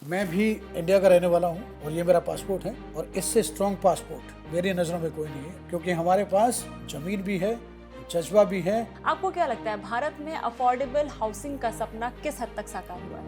मैं भी इंडिया का रहने वाला हूँ और ये मेरा पासपोर्ट है और इससे स्ट्रॉन्ग पासपोर्ट मेरी नज़रों में कोई नहीं है, क्योंकि हमारे पास जमीन भी है, जज्बा भी है। आपको क्या लगता है भारत में अफोर्डेबल हाउसिंग का सपना किस हद तक साकार हुआ है?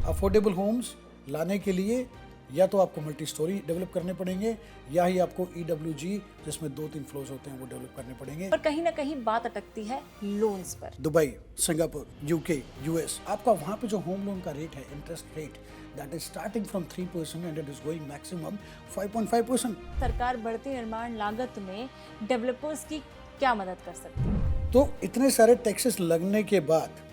अफोर्डेबल होम्स लाने के लिए या तो आपको मल्टी स्टोरी डेवलप करने पड़ेंगे या ही आपको EWG जिसमें 2-3 फ्लोर्स होते हैं वो डेवलप करने पड़ेंगे। पर कहीं ना कहीं बात अटकती है लोन्स पर। दुबई, सिंगापुर, UK, US, आपका वहाँ पे जो होम लोन का रेट है, interest rate, that is starting from 3% and it is going maximum 5.5%। सरकार बढ़ती निर्माण लागत में डेवलपर्स की क्या मदद कर सकती है? तो इतने सारे टैक्सेस लगने के बाद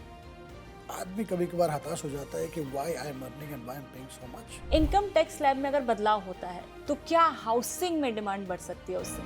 आदमी कभी कभार हताश हो जाता है कि why I am earning and why I am paying so much. Income tax slab में अगर बदलाव होता है तो क्या हाउसिंग में डिमांड बढ़ सकती है उससे?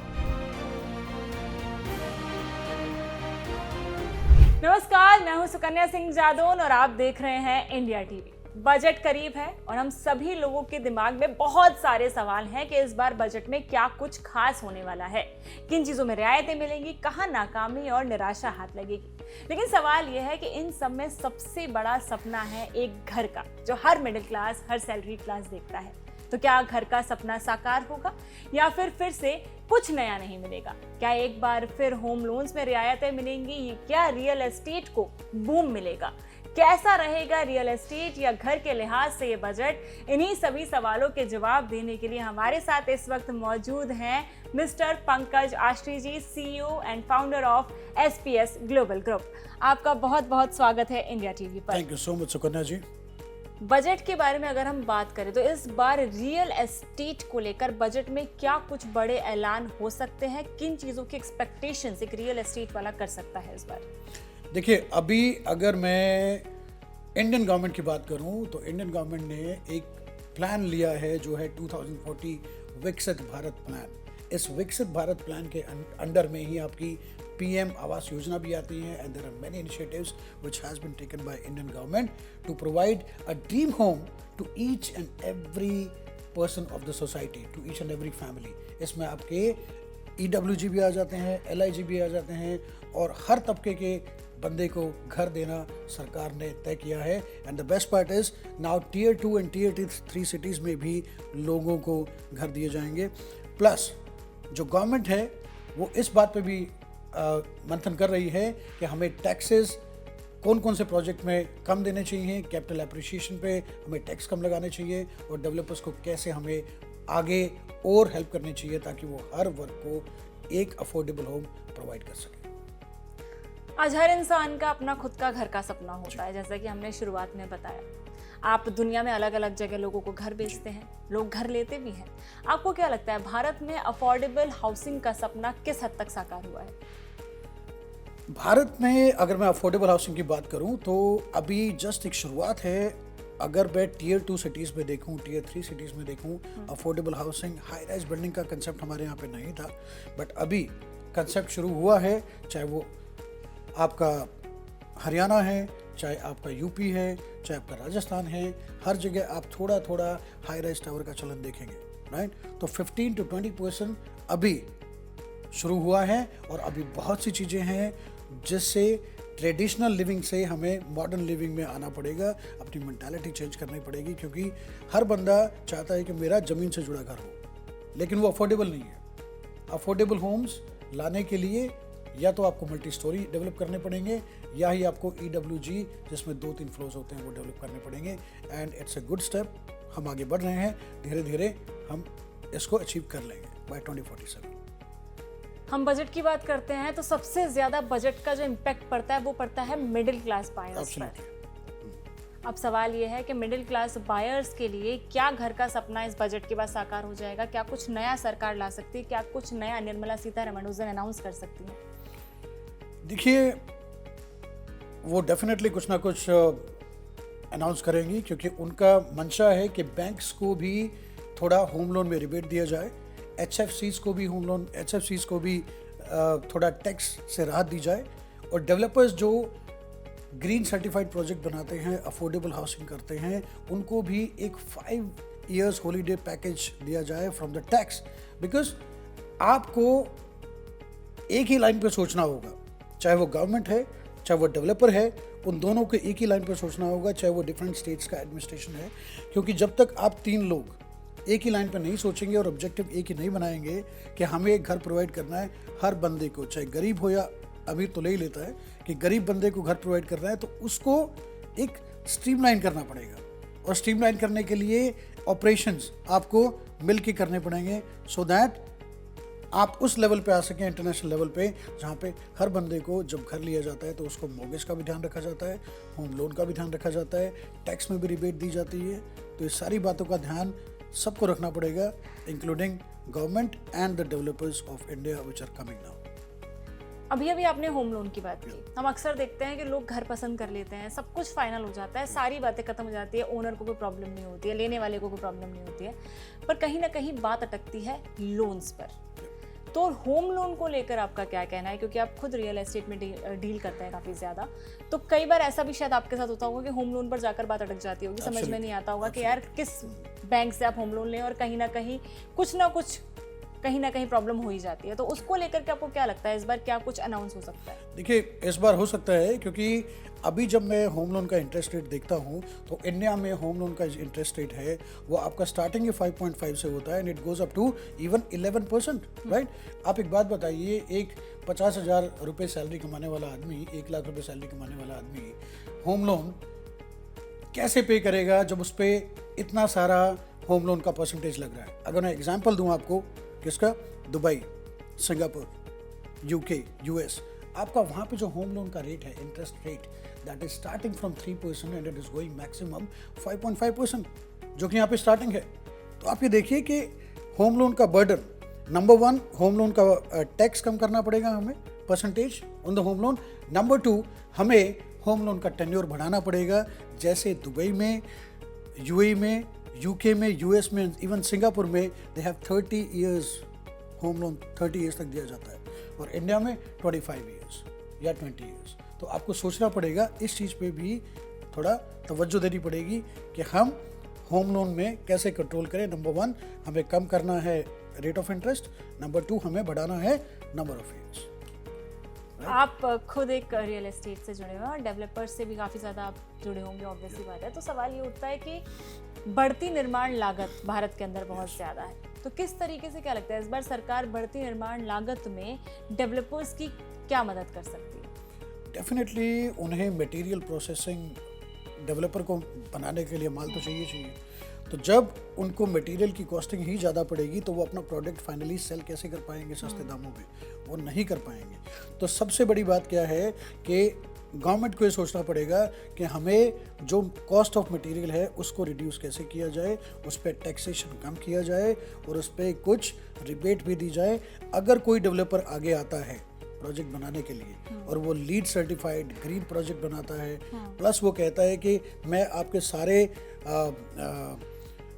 नमस्कार, मैं हूं सुकन्या सिंह जादौन और आप देख रहे हैं इंडिया टीवी। बजट करीब है और हम सभी लोगों के दिमाग में बहुत सारे सवाल हैं कि इस बार बजट में क्या कुछ खास होने वाला है, किन चीजों में रियायतें मिलेंगी, कहां नाकामी और निराशा हाथ लगेगी। लेकिन सवाल यह है कि इन सब में सबसे बड़ा सपना है एक घर का, जो हर मिडिल क्लास, हर सैलरी क्लास देखता है। तो क्या घर का सपना साकार होगा या फिर से कुछ नया नहीं मिलेगा? क्या एक बार फिर होम लोन्स में रियायतें मिलेंगी? क्या रियल एस्टेट को बूम मिलेगा? कैसा रहेगा रियल एस्टेट या घर के लिहाज से ये बजट? इन्हीं सभी सवालों के जवाब देने के लिए हमारे साथ इस वक्त मौजूद हैं mister Pankaj Ashri ji, CEO and founder of SPS global group. आपका बहुत बहुत स्वागत है इंडिया टीवी पर। Thank you so much Sukanya ji. Budget के बारे में अगर हम बात करें तो इस बार रियल एस्टेट को लेकर बजट में क्या कुछ बड़े ऐलान हो सकते हैं? किन चीजों की एक्सपेक्टेशंस एक रियल एस्टेट वाला कर सकता है इस बार? देखिए, अभी अगर मैं इंडियन गवर्नमेंट की बात करूं तो इंडियन गवर्नमेंट ने एक प्लान लिया है जो है 2040 विकसित भारत प्लान। इस विकसित भारत प्लान के अंडर में ही आपकी PM आवास योजना भी आती है and there are many initiatives which has been taken by Indian government to provide a dream home to each and every person of the society, to each and every family. इसमें आपके EWG भी आ जाते हैं, LIG भी आ जाते हैं और हर तबके के बंदे को घर देना सरकार ने तय किया है। And the best part is now Tier 2 and Tier 3 cities में भी लोगों को घर दिए जाएंगे। प्लस जो गवर्नमेंट है वो इस बात पे भी मंथन कर रही है कि हमें टैक्सेस कौन कौन से प्रोजेक्ट में कम देने चाहिए, कैपिटल एप्रिसिएशन पे हमें टैक्स कम लगाने चाहिए और डेवलपर्स को कैसे हमें आगे और हेल्प करनी चाहिए ताकि वो हर वर्ग को एक अफोर्डेबल होम प्रोवाइड कर सके। आज हर इंसान का अपना खुद का घर का सपना होता है, जैसा कि हमने शुरुआत में बताया। आप दुनिया में अलग अलग जगह लोगों को घर बेचते हैं, लोग घर लेते भी हैं। आपको क्या लगता है भारत में अफोर्डेबल हाउसिंग का सपना किस हद तक साकार हुआ है? भारत में अगर मैं अफोर्डेबल हाउसिंग की बात करूं तो अभी जस्ट एक शुरुआत है। अगर मैं Tier 2 सिटीज़ में देखूं, Tier 3 सिटीज़ में देखूं, affordable housing, high rise building का कंसेप्ट हमारे यहाँ पे नहीं था, बट अभी कंसेप्ट शुरू हुआ है। चाहे वो आपका हरियाणा है, चाहे आपका UP है, चाहे आपका राजस्थान है, हर जगह आप थोड़ा थोड़ा हाई राइज टावर का चलन देखेंगे, राइट? तो 15 to 20% अभी शुरू हुआ है और अभी बहुत सी चीज़ें हैं जिससे ट्रेडिशनल लिविंग से हमें मॉडर्न लिविंग में आना पड़ेगा, अपनी मेंटालिटी चेंज करनी पड़ेगी, क्योंकि हर बंदा चाहता है कि मेरा ज़मीन से जुड़ा घर हो, लेकिन वो अफोर्डेबल नहीं है। अफोर्डेबल होम्स लाने के लिए या तो आपको मल्टी स्टोरी डेवलप करने पड़ेंगे या ही आपको EWG जिसमें 2-3 फ्लोर्स होते हैं वो डेवलप करने पड़ेंगे। And it's a good step, हम आगे बढ़ रहे हैं, धीरे धीरे हम इसको अचीव कर लेंगे बाय 2047। हम बजट की बात करते हैं तो सबसे ज्यादा बजट का जो इम्पैक्ट पड़ता है वो पड़ता है मिडिल क्लास बायर्स पर। अब सवाल ये है कि मिडिल क्लास बायर्स के लिए क्या घर का सपना इस बजट के बाद साकार हो जाएगा? क्या कुछ नया सरकार ला सकती है? क्या कुछ नया निर्मला सीतारमण उस दिन अनाउंस कर सकती है? देखिए, वो डेफिनेटली कुछ ना कुछ अनाउंस करेंगी, क्योंकि उनका मंशा है कि बैंक्स को भी थोड़ा होम लोन में रिबेट दिया जाए, HFCs को भी होम लोन, HFCs को भी थोड़ा टैक्स से राहत दी जाए, और डेवलपर्स जो ग्रीन सर्टिफाइड प्रोजेक्ट बनाते हैं, अफोर्डेबल हाउसिंग करते हैं, उनको भी एक 5 years हॉलीडे पैकेज दिया जाए फ्रॉम द टैक्स। बिकॉज आपको एक ही लाइन पे सोचना होगा, चाहे वो गवर्नमेंट है, चाहे वो डेवलपर है, उन दोनों को एक ही लाइन पे सोचना होगा, चाहे वो डिफरेंट स्टेट्स का एडमिनिस्ट्रेशन है। क्योंकि जब तक आप तीन लोग एक ही लाइन पे नहीं सोचेंगे और ऑब्जेक्टिव एक ही नहीं बनाएंगे कि हमें एक घर प्रोवाइड करना है हर बंदे को, चाहे गरीब हो या अमीर, तो ले ही लेता है कि गरीब बंदे को घर प्रोवाइड करना है, तो उसको एक स्ट्रीमलाइन करना पड़ेगा। और स्ट्रीमलाइन करने के लिए ऑपरेशंस आपको मिल के करने पड़ेंगे, सो दैट आप उस लेवल पे आ सकें, इंटरनेशनल लेवल पे, जहाँ पे हर बंदे को जब घर लिया जाता है तो उसको मॉर्गेज का भी ध्यान रखा जाता है, होम लोन का भी ध्यान रखा जाता है, टैक्स में भी रिबेट दी जाती है। तो ये सारी बातों का ध्यान सबको रखना पड़ेगा, including government and the developers of India which are coming now. अभी आपने होम लोन की बात की। हम अक्सर देखते हैं कि लोग घर पसंद कर लेते हैं, सब कुछ फाइनल हो जाता है, सारी बातें खत्म हो जाती है, ओनर को कोई प्रॉब्लम नहीं होती है, लेने वाले को कोई प्रॉब्लम नहीं होती है, पर कहीं ना कहीं बात अटकती है लोन्स पर। तो होम लोन को लेकर आपका क्या कहना है, क्योंकि आप खुद रियल एस्टेट में डील करते हैं काफ़ी ज़्यादा, तो कई बार ऐसा भी शायद आपके साथ होता होगा कि होम लोन पर जाकर बात अटक जाती होगी, समझ में नहीं आता होगा कि यार किस बैंक से आप होम लोन लें, और कहीं ना कहीं प्रॉब्लम हो ही जाती है। तो उसको लेकर के आपको क्या लगता है, इस बार क्या कुछ अनाउंस हो सकता है? देखिए, इस बार हो सकता है, क्योंकि अभी जब मैं होम लोन का इंटरेस्ट रेट देखता हूँ तो इंडिया में होम लोन का इंटरेस्ट रेट है वो आपका स्टार्टिंग ही 5.5 से होता है and it goes up to even 11%, right. आप एक बात बताइए, एक 50,000 रुपये सैलरी कमाने वाला आदमी, 1 लाख रुपये सैलरी कमाने वाला आदमी होम लोन कैसे पे करेगा जब उस पर इतना सारा होम लोन का परसेंटेज लग रहा है? अगर मैं एग्जाम्पल दूँ आपको, किसका? दुबई, सिंगापुर, यूके, यूएस, आपका वहाँ पे जो होम लोन का रेट है, interest rate, that is starting from 3% and it is going maximum 5.5%, जो कि यहाँ पे स्टार्टिंग है। तो आप ये देखिए कि होम लोन का बर्डन, नंबर 1, होम लोन का टैक्स कम करना पड़ेगा हमें, percentage on the home loan. Number 2, हमें होम लोन का टेन्योर बढ़ाना पड़ेगा, जैसे दुबई में, यूएई में, यूके में, यूएस में, इवन सिंगापुर में they have 30 years home loan, 30 years तक दिया जाता है, और इंडिया में 25 ईयर्स या 20 ईयर्स। तो आपको सोचना पड़ेगा, इस चीज़ पे भी थोड़ा तवज्जो देनी पड़ेगी कि हम होम लोन में कैसे कंट्रोल करें। नंबर 1, हमें कम करना है रेट ऑफ इंटरेस्ट, नंबर 2, हमें बढ़ाना है नंबर ऑफ ईयर्स। आप खुद एक रियल एस्टेट से जुड़े हुए हैं और डेवलपर्स से भी काफ़ी ज़्यादा आप जुड़े होंगे, ऑब्वियसली बात है। तो सवाल ये उठता है कि बढ़ती निर्माण लागत भारत के अंदर बहुत ज़्यादा है, तो किस तरीके से, क्या लगता है इस बार सरकार बढ़ती निर्माण लागत में डेवलपर्स की क्या मदद कर सकती है? डेफिनेटली उन्हें मटेरियल प्रोसेसिंग, डेवलपर को बनाने के लिए माल तो चाहिए। तो जब उनको मटेरियल की कॉस्टिंग ही ज़्यादा पड़ेगी तो वो अपना प्रोडक्ट फाइनली सेल कैसे कर पाएंगे सस्ते दामों पे? वो नहीं कर पाएंगे। तो सबसे बड़ी बात क्या है कि गवर्नमेंट को ये सोचना पड़ेगा कि हमें जो कॉस्ट ऑफ मटेरियल है उसको रिड्यूस कैसे किया जाए, उस पर टैक्सेशन कम किया जाए और उस पर कुछ रिबेट भी दी जाए। अगर कोई डेवलपर आगे आता है प्रोजेक्ट बनाने के लिए और वो लीड सर्टिफाइड ग्रीन प्रोजेक्ट बनाता है, प्लस वो कहता है कि मैं आपके सारे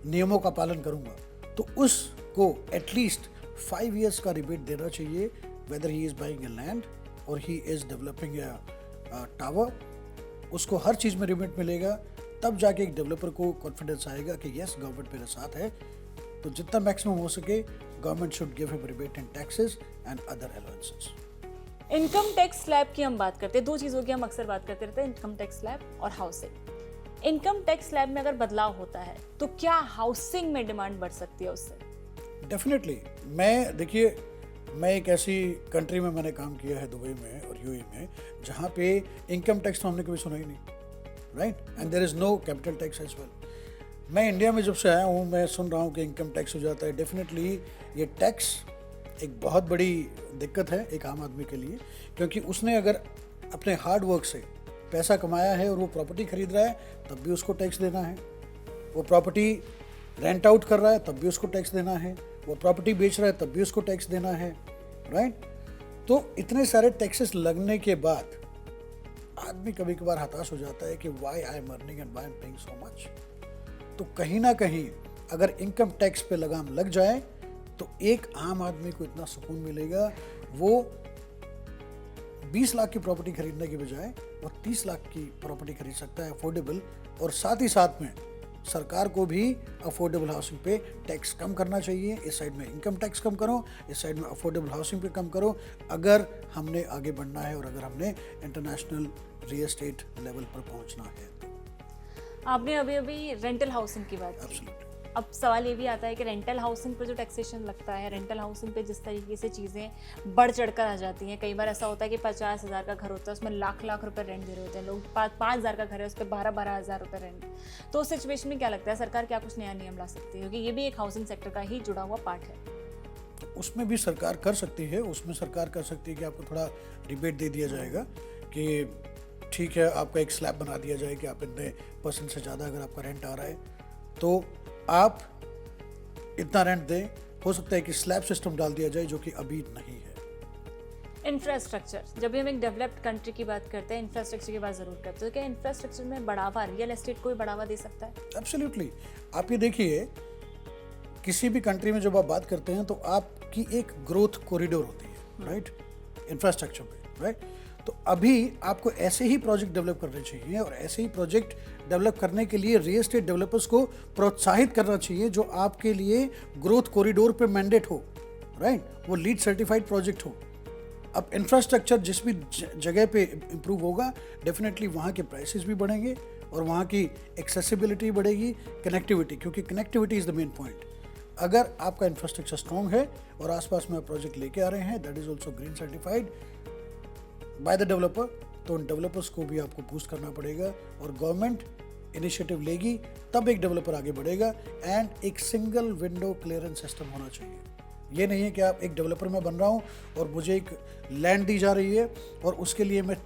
नियमों का पालन करूंगा, तो उसको एटलीस्ट 5 ईयर्स का रिबेट देना चाहिए, whether he is buying a land और he is developing a tower. उसको हर चीज़ में रिबेट मिलेगा, तब जाके एक डेवलपर को कॉन्फिडेंस आएगा कि यस, गवर्नमेंट मेरे साथ है। तो जितना मैक्सिमम हो सके government should give him rebate in taxes and other allowances. Income tax slab की हम बात करते हैं, 2 चीज़ों की हम अक्सर बात करते रहते हैं, इनकम टैक्स स्लैब और हाउसिंग। इनकम टैक्स स्लैब में अगर बदलाव होता है तो क्या हाउसिंग में डिमांड बढ़ सकती है उससे? डेफिनेटली। देखिए, मैं एक ऐसी कंट्री में मैंने काम किया है, दुबई में और यूएई में, जहाँ पे इनकम टैक्स तो हमने कभी सुना ही नहीं, right, and there is no capital tax as well. मैं इंडिया में जब से आया हूँ मैं सुन रहा हूँ कि इनकम टैक्स हो जाता है। डेफिनेटली ये टैक्स एक बहुत बड़ी दिक्कत है एक आम आदमी के लिए, क्योंकि उसने अगर अपने हार्ड वर्क से पैसा कमाया है और वो प्रॉपर्टी खरीद रहा है तब भी उसको टैक्स देना है, वो प्रॉपर्टी रेंट आउट कर रहा है तब भी उसको टैक्स देना है, वो प्रॉपर्टी बेच रहा है तब भी उसको टैक्स देना है, राइट। तो इतने सारे टैक्सेस लगने के बाद आदमी कभी कभार हताश हो जाता है कि why I am earning and why I am paying so much. तो कहीं ना कहीं अगर इनकम टैक्स पे लगाम लग जाए तो एक आम आदमी को इतना सुकून मिलेगा, वो 20 लाख की प्रॉपर्टी खरीदने के बजाय वो 30 लाख की प्रॉपर्टी खरीद सकता है अफोर्डेबल, और साथ ही साथ में सरकार को भी अफोर्डेबल हाउसिंग पे टैक्स कम करना चाहिए। इस साइड में इनकम टैक्स कम करो, इस साइड में अफोर्डेबल हाउसिंग पे कम करो, अगर हमने आगे बढ़ना है और अगर हमने इंटरनेशनल रियल एस्टेट लेवल पर पहुंचना है। आपने अभी अभी रेंटल हाउसिंग की बात की। एब्सोल्युटली। अब सवाल ये भी आता है कि रेंटल हाउसिंग पर जो टैक्सेशन लगता है, रेंटल हाउसिंग पे जिस तरीके से चीज़ें बढ़ चढ़कर आ जाती हैं, कई बार ऐसा होता है कि 50,000 का घर होता है, उसमें लाख लाख रुपए रेंट दे रहे होते हैं लोग, 5,000 का घर है उस पर 12,000 रुपए रेंट। तो उस सिचुएशन में क्या लगता है सरकार क्या कुछ नया नियम ला सकती है, क्योंकि ये भी एक हाउसिंग सेक्टर का ही जुड़ा हुआ पार्ट है। उसमें भी सरकार कर सकती है, उसमें सरकार कर सकती है कि आपको थोड़ा रिबेट दे दिया जाएगा कि ठीक है, आपका एक स्लैब बना दिया जाए कि आप इतने % से ज़्यादा अगर आपका रेंट आ रहा है तो आप इतना रेंट दें। हो सकता है कि स्लैब सिस्टम डाल दिया जाए, जो कि अभी नहीं है। इंफ्रास्ट्रक्चर, जब भी हम एक डेवलप्ड कंट्री की बात करते हैं, इंफ्रास्ट्रक्चर की बात जरूर करते हैं, तो क्या इंफ्रास्ट्रक्चर में बढ़ावा रियल एस्टेट को भी बढ़ावा दे सकता है? एब्सोल्युटली। आप ये देखिए, किसी भी कंट्री में जब आप बात करते हैं तो आपकी एक ग्रोथ कॉरिडोर होती है, राइट, इंफ्रास्ट्रक्चर पे, राइट। तो अभी आपको ऐसे ही प्रोजेक्ट डेवलप करने चाहिए और ऐसे ही प्रोजेक्ट डेवलप करने के लिए रियल एस्टेट डेवलपर्स को प्रोत्साहित करना चाहिए जो आपके लिए ग्रोथ कॉरिडोर पे मैंडेट हो, राइट, वो लीड सर्टिफाइड प्रोजेक्ट हो। अब इंफ्रास्ट्रक्चर जिस भी जगह पे इम्प्रूव होगा, डेफिनेटली वहाँ के प्राइसेस भी बढ़ेंगे और वहाँ की एक्सेसिबिलिटी बढ़ेगी, कनेक्टिविटी, क्योंकि connectivity is the main point. अगर आपका इंफ्रास्ट्रक्चर स्ट्रॉन्ग है और आसपास में आप प्रोजेक्ट लेके आ रहे हैं, that is also green certified by the developer, तो उन डेवलपर्स को भी आपको बूस्ट करना पड़ेगा और गवर्नमेंट इनिशिएटिव लेगी, तब एक डेवलपर आगे बढ़ेगा। एंड एक सिंगल विंडो क्लियरेंस सिस्टम होना चाहिए। ये नहीं है कि आप एक डेवलपर में बन रहा हूँ और मुझे एक लैंड दी जा रही है और उसके लिए मैं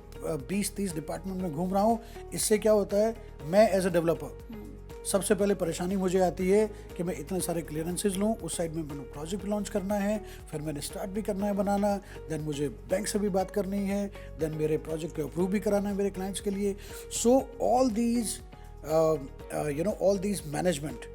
20-30 डिपार्टमेंट में घूम रहा हूँ। इससे क्या होता है, मैं एज ए डेवलपर सबसे पहले परेशानी मुझे आती है कि मैं इतने सारे क्लियरेंसेज लूँ, उस साइड में मैंने प्रोजेक्ट लॉन्च करना है, फिर मैंने स्टार्ट भी करना है बनाना, देन मुझे बैंक से भी बात करनी है, देन मेरे प्रोजेक्ट को अप्रूव भी कराना है मेरे क्लाइंट्स के लिए। So all these all these management,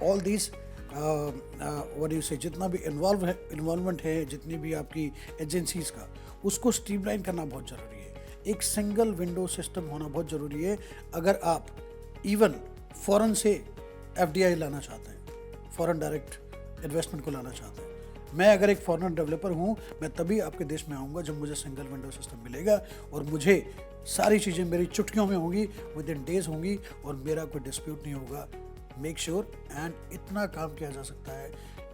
all these what do you से, जितना भी इन्वॉल्वमेंट है, जितनी भी आपकी एजेंसीज का, उसको स्ट्रीमलाइन करना बहुत ज़रूरी है। एक सिंगल विंडो सिस्टम होना बहुत ज़रूरी है। अगर आप इवन फॉरेन से FDI लाना चाहते हैं, फॉरेन डायरेक्ट इन्वेस्टमेंट को लाना चाहते हैं, मैं अगर एक फॉरेन डेवलपर हूँ, मैं तभी आपके देश में आऊँगा जब मुझे सिंगल विंडो सिस्टम मिलेगा और मुझे सारी चीज़ें मेरी चुटकियों में होंगी, विद इन डेज होंगी और मेरा कोई डिस्प्यूट नहीं होगा। मेक श्योर एंड इतना काम किया जा सकता है,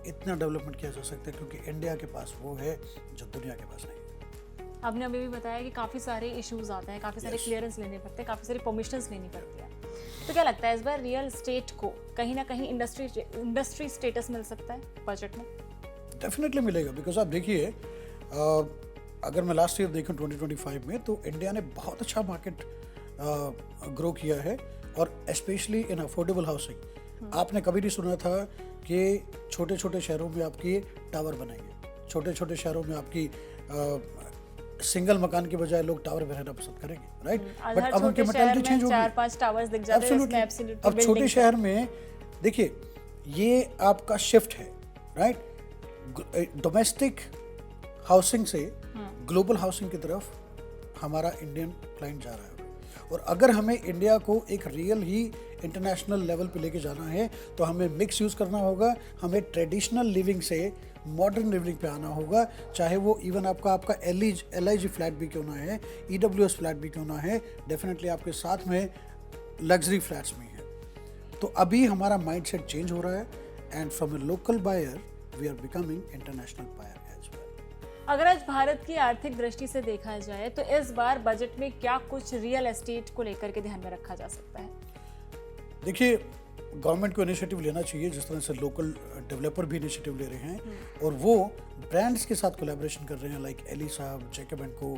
इतना डेवलपमेंट किया जा सकता है, क्योंकि इंडिया के पास वो है जो दुनिया के पास नहीं है। आपने अभी भी बताया कि काफ़ी सारे इश्यूज आते हैं, काफ़ी सारे क्लियरेंस लेने पड़ते हैं, काफ़ी सारी परमिशंस लेनी पड़ती है। तो क्या लगता है इस बार रियल एस्टेट को कहीं ना कहीं इंडस्ट्री स्टेटस मिल सकता है बजट में? डेफिनेटली मिलेगा, बिकॉज आप देखिए, अगर मैं लास्ट ईयर देखूं 2025 में, तो इंडिया ने बहुत अच्छा मार्केट ग्रो किया है और स्पेशली इन अफोर्डेबल हाउसिंग। आपने कभी नहीं सुना था कि छोटे छोटे शहरों में आपकी टावर बनेंगे, छोटे छोटे शहरों में आपकी सिंगल मकान के बजाय लोग टावर में रहना पसंद करेंगे, राइट। बट अब उनकी मेंटालिटी चेंज होगी, 4-5 टावर्स दिख जाते हैं इसमें, एब्सोल्युटली। अब छोटे शहर में देखिए, ये आपका शिफ्ट है, राइट, डोमेस्टिक हाउसिंग से ग्लोबल हाउसिंग की तरफ हमारा इंडियन क्लाइंट जा रहा है। और अगर हमें इंडिया को एक रियल ही इंटरनेशनल लेवल पे लेके जाना है, तो हमें मिक्स यूज़ करना होगा, हमें ट्रेडिशनल लिविंग से मॉडर्न लिविंग पे आना होगा, चाहे वो इवन आपका LIG फ्लैट भी क्यों ना है, EWS फ्लैट भी क्यों ना है, डेफिनेटली आपके साथ में लग्जरी फ्लैट्स भी हैं। तो अभी हमारा माइंडसेट चेंज हो रहा है and from a local buyer we are becoming international buyer as well. अगर आज भारत की आर्थिक दृष्टि से देखा जाए तो इस बार बजट में क्या कुछ रियल एस्टेट को लेकर के ध्यान में रखा जा सकता है? देखिए, गवर्नमेंट को इनिशिएटिव लेना चाहिए, जिस तरह से लोकल डेवलपर भी इनिशिएटिव ले रहे हैं और वो ब्रांड्स के साथ कोलैबोरेशन कर रहे हैं, लाइक एली साहब, जैकब एंड को,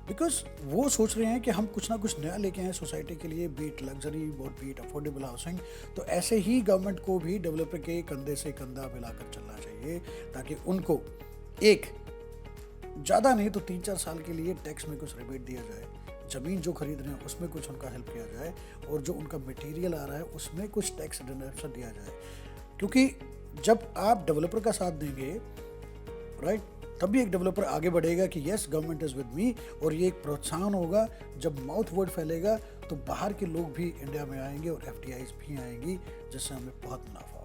बिकॉज वो सोच रहे हैं कि हम कुछ ना कुछ नया लेके आए सोसाइटी के लिए, बीट लग्जरी और बीट अफोर्डेबल हाउसिंग। तो ऐसे ही गवर्नमेंट को भी डेवलपर के कंधे से कंधा मिलाकर चलना चाहिए, ताकि उनको एक ज़्यादा नहीं तो 3-4 साल के लिए टैक्स में कुछ रिबेट दिया जाए, ज़मीन जो खरीद रहे हैं उसमें कुछ उनका हेल्प किया जाए और जो उनका मटेरियल आ रहा है उसमें कुछ टैक्स डिडक्शन दिया जाए। क्योंकि जब आप डेवलपर का साथ देंगे, राइट, तभी एक डेवलपर आगे बढ़ेगा कि yes government is with me, और ये एक प्रोत्साहन होगा। जब माउथ वर्ड फैलेगा तो बाहर के लोग भी इंडिया में आएंगे और एफडीआईज भी आएंगी, जिससे हमें बहुत मुनाफा होगा।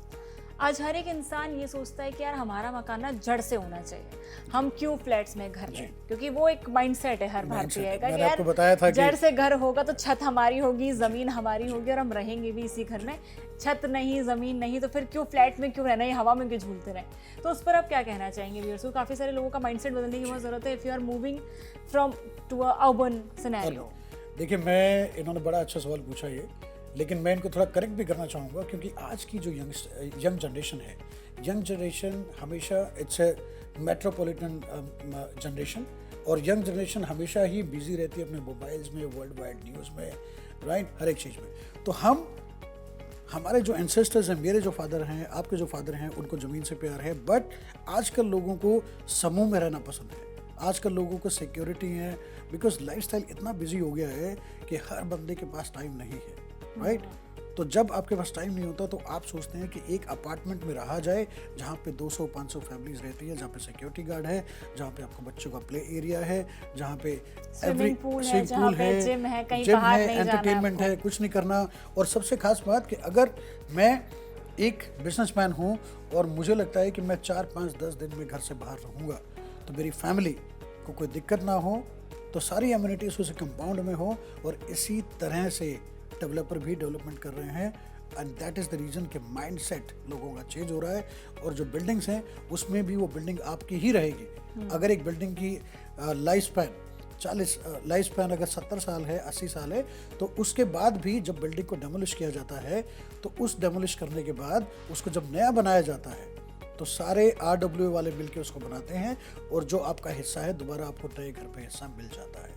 आज हर एक इंसान ये सोचता है कि यार हमारा मकान ना जड़ से होना चाहिए, हम क्यों फ्लैट्स में घर लें, क्योंकि वो एक माइंडसेट है हर भारतीय का कि आपको बताया था यार जड़ से घर होगा तो छत हमारी होगी, जमीन हमारी होगी और हम रहेंगे भी इसी घर में। छत नहीं, जमीन नहीं, तो फिर क्यों फ्लैट में क्यों रहना है, हवा में क्यों झूलते रहे। तो उस पर आप क्या कहना चाहेंगे व्यूअर्स को? काफी सारे लोगों का माइंडसेट बदलने की बहुत जरूरत है if you are moving from to a urban scenario. देखिए, इन्होंने बड़ा अच्छा सवाल पूछा ये, लेकिन मैं इनको थोड़ा करेक्ट भी करना चाहूँगा, क्योंकि आज की जो यंग जनरेशन है, यंग जनरेशन हमेशा इट्स ए मेट्रोपॉलिटन जनरेशन, और यंग जनरेशन हमेशा ही बिजी रहती है अपने मोबाइल्स में, वर्ल्ड वाइड न्यूज़ में, राइट, हर एक चीज़ में। तो हमारे जो एंसेस्टर्स हैं, मेरे जो फादर हैं, आपके जो फादर हैं, उनको ज़मीन से प्यार है, बट आजकल लोगों को समूह में रहना पसंद है। आजकल लोगों को सिक्योरिटी है, बिकॉज लाइफस्टाइल इतना बिजी हो गया है कि हर बंदे के पास टाइम नहीं है, राइट। तो जब आपके पास टाइम नहीं होता तो आप सोचते हैं कि एक अपार्टमेंट में रहा जाए जहाँ पे 200-500 फैमिलीज रहती है, जहाँ पे सिक्योरिटी गार्ड है, जहाँ पे आपको बच्चों का प्ले एरिया है, जहाँ पे स्विमिंग पूल है, जिम है, कहीं जिम बाहर है, नहीं एंटरटेनमेंट है, कुछ नहीं करना। और सबसे खास बात कि अगर मैं एक बिजनेसमैन हूँ और मुझे लगता है कि मैं 4-5-10 दिन में घर से बाहर रहूँगा, तो मेरी फैमिली को कोई दिक्कत ना हो, तो सारी एम्यूनिटीज उस कंपाउंड में हो। और इसी तरह से डेवलपर भी डेवलपमेंट कर रहे हैं, and that is the reason कि माइंडसेट लोगों का चेंज हो रहा है। और जो बिल्डिंग्स हैं उसमें भी वो बिल्डिंग आपकी ही रहेगी। अगर एक बिल्डिंग की लाइफ स्पैन अगर 70 साल है, 80 साल है, तो उसके बाद भी जब बिल्डिंग को डेमोलिश किया जाता है, तो उस डेमोलिश करने के बाद उसको जब नया बनाया जाता है तो सारे RWA वाले मिलके उसको बनाते हैं, और जो आपका हिस्सा है दोबारा आपको नए घर पे हिस्सा मिल जाता है।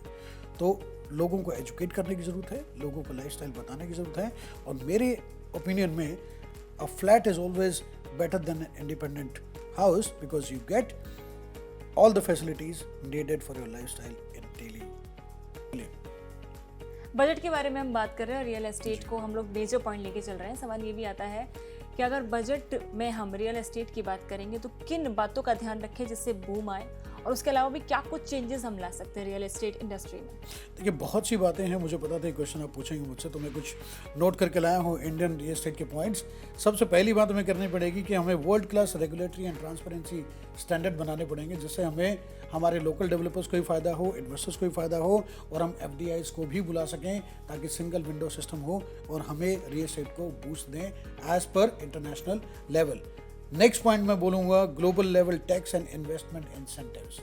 तो लोगों को एजुकेट करने की ज़रूरत है, लोगों को लाइफस्टाइल बताने की ज़रूरत है। और मेरे ओपिनियन में a flat is always better than independent house, because you get all the facilities needed for your lifestyle in daily. Budget के बारे में हम बात कर रहे हैं और रियल एस्टेट को हम लोग मेजर पॉइंट लेके चल रहे हैं। सवाल ये भी आता है कि अगर बजट में हम रियल एस्टेट की बात करेंगे तो किन बातों का ध्यान रखें जिससे बूम आए, और उसके अलावा भी क्या कुछ चेंजेस हम ला सकते हैं रियल एस्टेट इंडस्ट्री में? देखिए, बहुत सी बातें हैं, मुझे पता था क्वेश्चन आप पूछेंगे मुझसे, तो मैं कुछ नोट करके लाया हूँ इंडियन रियल एस्टेट के पॉइंट्स। सबसे पहली बात हमें करनी पड़ेगी कि हमें world class regulatory and transparency standard बनाने पड़ेंगे, जिससे हमें हमारे लोकल डेवलपर्स को भी फ़ायदा हो, इन्वेस्टर्स को भी फ़ायदा हो, और हम FDIs को भी बुला सकें, ताकि सिंगल विंडो सिस्टम हो और हमें रियल एस्टेट को बूस्ट दें as per international level. Next point मैं बोलूँगा global level tax and investment incentives.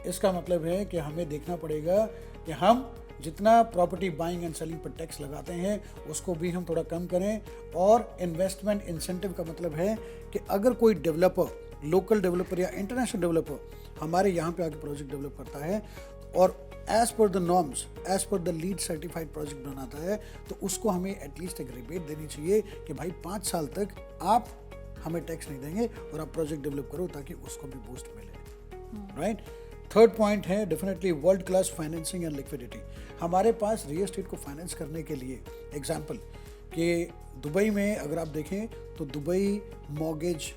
इसका मतलब है कि हमें देखना पड़ेगा कि हम जितना प्रॉपर्टी बाइंग एंड सेलिंग पर टैक्स लगाते हैं उसको भी हम थोड़ा कम करें। और इन्वेस्टमेंट इंसेंटिव का मतलब है कि अगर कोई डेवलपर, लोकल डेवलपर या इंटरनेशनल डेवलपर हमारे यहाँ पे आके प्रोजेक्ट डेवलप करता है और as per the norms, as per the LEED certified project बनाता है, तो उसको हमें एटलीस्ट एक रिबेट देनी चाहिए कि भाई 5 साल तक आप हमें टैक्स नहीं देंगे और आप प्रोजेक्ट डेवलप करो, ताकि उसको भी बूस्ट मिले, राइट। थर्ड पॉइंट है definitely world class financing and liquidity. हमारे पास रियल एस्टेट को फाइनेंस करने के लिए एग्जांपल कि दुबई में अगर आप देखें तो दुबई मॉर्गेज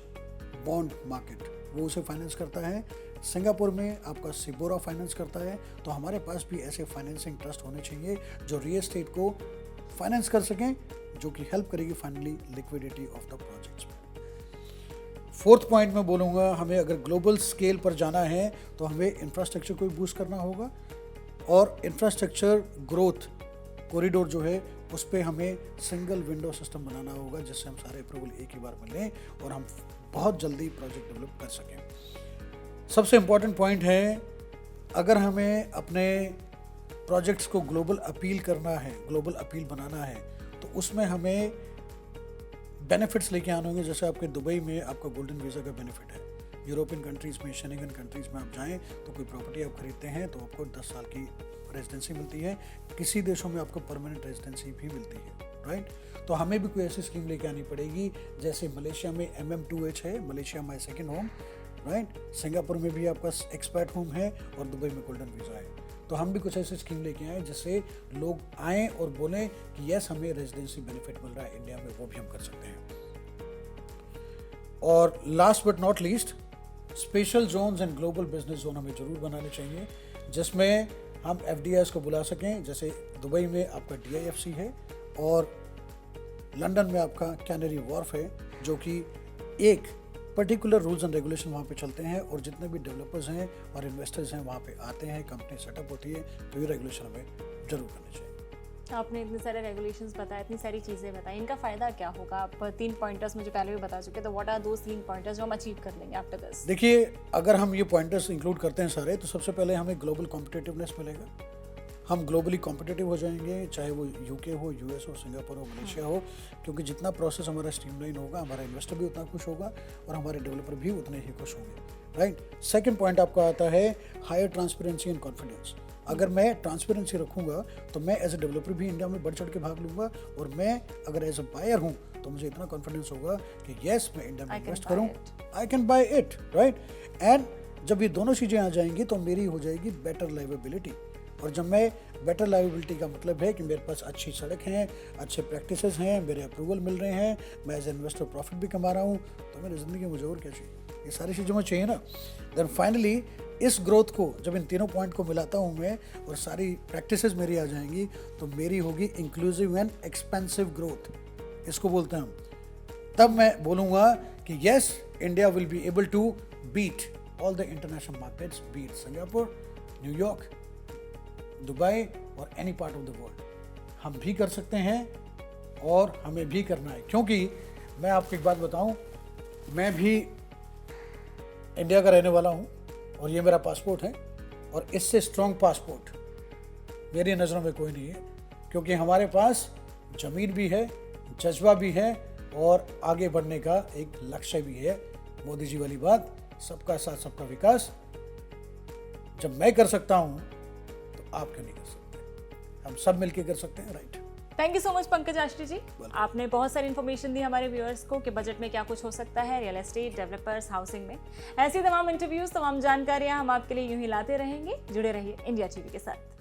बॉन्ड मार्केट वो उसे फाइनेंस करता है। सिंगापुर में आपका सिबोरा फाइनेंस करता है। तो हमारे पास भी ऐसे फाइनेंसिंग ट्रस्ट होने चाहिए जो रियल एस्टेट को फाइनेंस कर सकें, जो कि हेल्प करेगी finally liquidity of the projects में। फोर्थ पॉइंट में बोलूँगा, हमें अगर ग्लोबल स्केल पर जाना है तो हमें इंफ्रास्ट्रक्चर को भी बूस्ट करना होगा, और इंफ्रास्ट्रक्चर ग्रोथ कॉरिडोर जो है उस पर हमें सिंगल विंडो सिस्टम बनाना होगा, जिससे हम सारे अप्रूवल एक ही बार मिलें और हम बहुत जल्दी प्रोजेक्ट डेवलप कर सकें। सबसे इम्पॉर्टेंट पॉइंट है, अगर हमें अपने प्रोजेक्ट्स को ग्लोबल अपील करना है, ग्लोबल अपील बनाना है, तो उसमें हमें बेनिफिट्स लेके आने होंगे। जैसे आपके दुबई में आपका गोल्डन वीज़ा का बेनिफिट है, यूरोपियन कंट्रीज़ में, शेंगन कंट्रीज़ में आप जाएं तो कोई प्रॉपर्टी आप खरीदते हैं तो आपको 10 साल की रेजिडेंसी मिलती है। किसी देशों में आपको परमानेंट रेजिडेंसी भी मिलती है, राइट। तो हमें भी कोई ऐसी स्कीम लेके आनी पड़ेगी, जैसे मलेशिया में MM2H है, Malaysia my second home, right. Singapore में भी आपका एक्सपर्ट होम है और दुबई में गोल्डन वीज़ा है। तो हम भी कुछ ऐसी स्कीम लेके आए जिससे लोग आएँ और बोलें कि यस हमें रेजिडेंसी बेनिफिट मिल रहा है इंडिया में, वो भी हम कर सकते हैं। और last but not least, special zones and global business zone हमें जरूर बनाने चाहिए, जिसमें हम एफडीआईज को बुला सकें। जैसे दुबई में आपका DIFC है और लंदन में आपका कैनरी वॉर्फ है, जो कि एक पर्टिकुलर रूल्स एंड रेगुलेशन वहाँ पे चलते हैं और जितने भी डेवलपर्स हैं और इन्वेस्टर्स हैं वहाँ पे आते हैं, कंपनी सेटअप होती है, तो ये रेगुलेशन हमें जरूर करनी चाहिए। आपने इतने सारे रेगुलेशंस बताए, इतनी सारी चीज़ें बताई, इनका फ़ायदा क्या होगा? आप 3 पॉइंटर्स मुझे पहले भी बता चुके, तो व्हाट आर दोस 3 पॉइंटर्स जो हम अचीव कर लेंगे आफ्टर दिस? देखिए, अगर हम ये पॉइंटर्स इंक्लूड करते हैं सारे, तो सबसे पहले हमें ग्लोबल कॉम्पिटिटिवनेस मिलेगा। हम ग्लोबली कॉम्पिटिटिव हो जाएंगे, चाहे वो UK हो, US हो, सिंगापुर हो, मलेशिया हो, क्योंकि जितना प्रोसेस हमारा स्ट्रीमलाइन होगा, हमारा इन्वेस्टर भी उतना खुश होगा और हमारे डेवलपर भी उतने ही खुश होंगे, राइट। सेकंड पॉइंट आपका आता है हायर ट्रांसपेरेंसी एंड कॉन्फिडेंस। अगर मैं ट्रांसपेरेंसी रखूंगा तो मैं एज ए डेवलपर भी इंडिया में बढ़ चढ़ के भाग लूंगा, और मैं अगर एज अ बायर हूं तो मुझे इतना कॉन्फिडेंस होगा कि यस, मैं इंडिया में इन्वेस्ट करूं, I can buy it, right. And जब ये दोनों चीज़ें आ जाएंगी तो मेरी हो जाएगी बेटर लाइवेबिलिटी। और जब मैं बेटर लाइवेबिलिटी का मतलब है कि मेरे पास अच्छी सड़क हैं, अच्छे प्रैक्टिसेस हैं, मेरे अप्रूवल मिल रहे हैं, मैं एज इन्वेस्टर प्रॉफिट भी कमा रहा हूँ, तो मेरी ज़िंदगी में मुझे और क्या चाहिए? ये सारी चीज़ें मुझे चाहिए ना। देन फाइनली इस ग्रोथ को जब इन तीनों पॉइंट को मिलाता हूँ मैं, और सारी प्रैक्टिसेस मेरी आ जाएंगी, तो मेरी होगी इंक्लूसिव एंड एक्सपेंसिव ग्रोथ, इसको बोलते हैं हम। तब मैं बोलूँगा कि yes, India will be able to beat all the international markets, beat Singapore, New York, Dubai और any part of the world. हम भी कर सकते हैं और हमें भी करना है, क्योंकि मैं आपको एक बात बताऊं, मैं भी इंडिया का रहने वाला हूं और ये मेरा पासपोर्ट है, और इससे स्ट्रॉन्ग पासपोर्ट मेरी नज़रों में कोई नहीं है, क्योंकि हमारे पास ज़मीन भी है, जज्बा भी है और आगे बढ़ने का एक लक्ष्य भी है। मोदी जी वाली बात, सबका साथ सबका विकास। जब मैं कर सकता हूं तो आप क्यों नहीं कर सकते? हम सब मिलके कर सकते हैं, right. Thank you so much Pankaj Ashti ji. आपने बहुत सारी इन्फॉर्मेशन दी हमारे व्यूअर्स को कि बजट में क्या कुछ हो सकता है रियल एस्टेट, डेवलपर्स, हाउसिंग में। ऐसी तमाम इंटरव्यूज, तमाम जानकारियां हम आपके लिए यूं ही लाते रहेंगे। जुड़े रहिए इंडिया टीवी के साथ।